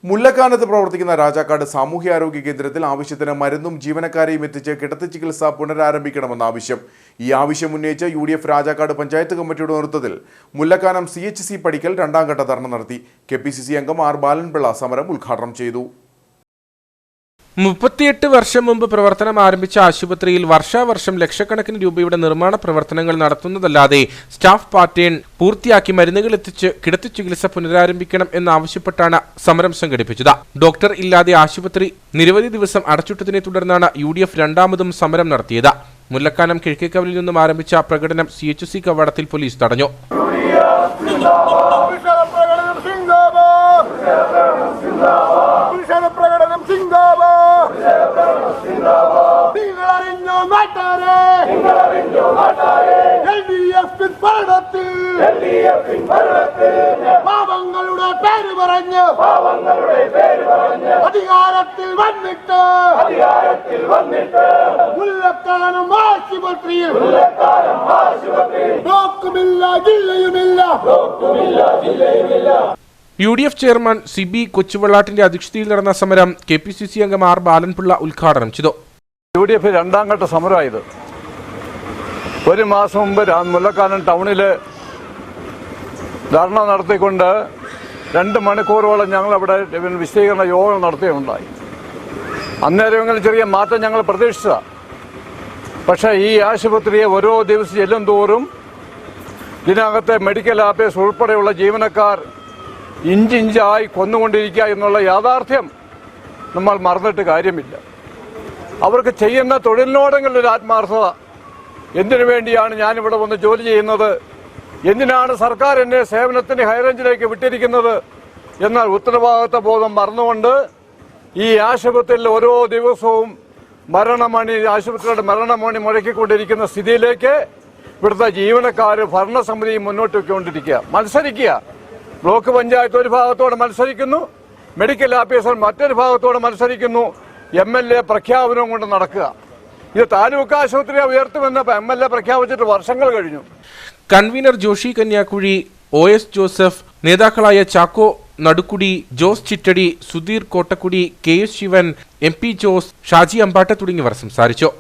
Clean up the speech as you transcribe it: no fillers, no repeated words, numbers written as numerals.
മുല്ലക്കാനത്ത് പ്രവർത്തിക്കുന്ന രാജാക്കാട് സാമൂഹ്യാരോഗ്യ കേന്ദ്രത്തിൽ ആവശ്യത്തിന് മരുന്നും ജീവനക്കാരെയും എത്തിച്ച് കിടത്തി ചികിത്സ പുനരാരംഭിക്കണമെന്ന ആവശ്യം. ഈ ആവശ്യം ഉന്നയിച്ച് UDF രാജാക്കാട് പഞ്ചായത്ത് കമ്മിറ്റിയുടെ നേതൃത്വത്തിൽ മുല്ലക്കാനം CHC പടിക്കൽ രണ്ടാം ഘട്ട ധർണ നടത്തി. KPCC അംഗം R. ബാലൻപിള്ള സമരം ഉദ്ഘാടനം ചെയ്തു. 38 വർഷം മുമ്പ് പ്രവർത്തനം ആരംഭിച്ച ആശുപത്രിയിൽ വർഷാവർഷം ലക്ഷക്കണക്കിന് രൂപയുടെ നിർമ്മാണ പ്രവർത്തനങ്ങൾ നടത്തുന്നതല്ലാതെ സ്റ്റാഫ് പാറ്റേൺ പൂർത്തിയാക്കി മരുന്നുകൾ എത്തിച്ച് കിടത്തി ചികിത്സ പുനരാരംഭിക്കണം എന്നാവശ്യപ്പെട്ടാണ് സമരം സംഘടിപ്പിച്ചത്. ഡോക്ടർ ഇല്ലാതെ ആശുപത്രി നിരവധി ദിവസം അടച്ചിട്ടതിനെ തുടർന്നാണ് UDF രണ്ടാമതും സമരം നടത്തിയത്. മുല്ലക്കാനം കിഴക്കേക്കവലിൽ നിന്നും ആരംഭിച്ച പ്രകടനം CHC കവാടത്തിൽ പോലീസ് തടഞ്ഞു. പാവങ്ങളുടെ പേര് പറഞ്ഞ് അധികാരത്തിൽ വന്നിട്ട് മുല്ലക്കാനം ആശുപത്രിയിൽ ബ്ലോക്കുമില്ല, ജില്ലയുമില്ല. UDF ചെയർമാൻ CB കൊച്ചുവെള്ളാട്ടിന്റെ അധ്യക്ഷതയിൽ നടന്ന സമരം KPCC അംഗം R. ബാലൻപിള്ള ഉദ്ഘാടനം ചെയ്തു. UDF രണ്ടാം ഘട്ട സമരമായത്. ഒരു മാസം മുമ്പ് മുല്ലക്കാനം ടൗണിൽ ധർണ നടത്തിക്കൊണ്ട് 2 മണിക്കൂറോളം ഞങ്ങൾ അവിടെ വിശദീകരണ യോഗങ്ങൾ നടത്തുകയുണ്ടായി. അന്നേരങ്ങളിൽ ചെറിയ മാറ്റം ഞങ്ങൾ പ്രതീക്ഷിച്ചതാണ്. പക്ഷേ ഈ ആശുപത്രിയെ ഓരോ ദിവസം ചെല്ലും തോറും ഇതിനകത്തെ മെഡിക്കൽ ഓഫീസർ ഉൾപ്പെടെയുള്ള ജീവനക്കാർ ഇഞ്ചിഞ്ചായി കൊന്നുകൊണ്ടിരിക്കുക എന്നുള്ള യാഥാർത്ഥ്യം നമ്മൾ മറന്നിട്ട് കാര്യമില്ല. അവർക്ക് ചെയ്യുന്ന തൊഴിലിനോടെങ്കിലും ഒരു ആത്മാർത്ഥത. എന്തിനു വേണ്ടിയാണ് ഞാനിവിടെ വന്ന് ജോലി ചെയ്യുന്നത്, എന്തിനാണ് സർക്കാർ എന്നെ സേവനത്തിന് ഹൈറേഞ്ചിലേക്ക് വിട്ടിരിക്കുന്നത് എന്നാൽ ഉത്തരവാദിത്ത ബോധം മറന്നുകൊണ്ട് ഈ ആശുപത്രിയിൽ ഓരോ ദിവസവും ആശുപത്രിയുടെ മരണമണി മുഴക്കിക്കൊണ്ടിരിക്കുന്ന സ്ഥിതിയിലേക്ക് ഇവിടുത്തെ ജീവനക്കാർ ഭരണസമിതി മുന്നോട്ട് വെക്കൊണ്ടിരിക്കുക, മത്സരിക്കുക. ബ്ലോക്ക് പഞ്ചായത്ത് ഒരു ഭാഗത്തോടെ മത്സരിക്കുന്നു, മെഡിക്കൽ ഓഫീസർ മറ്റൊരു ഭാഗത്തോടെ മത്സരിക്കുന്നു. MLA പ്രഖ്യാപനവും കൊണ്ട് നടക്കുക. ഇത് താലൂക്ക് ആശുപത്രിയെ ഉയർത്തുമെന്ന് MLA പ്രഖ്യാപിച്ചിട്ട് വർഷങ്ങൾ കഴിഞ്ഞു. കൺവീനർ ജോഷി കന്യാക്കുഴി, OS ജോസഫ്, നേതാക്കളായ ചാക്കോ നടുക്കുടി, ജോസ് ചിറ്റടി, സുധീർ കോട്ടക്കുടി, KS ശിവൻ, MP ജോസ്, ഷാജി അമ്പാട്ട് തുടങ്ങിയവർ സംസാരിച്ചു.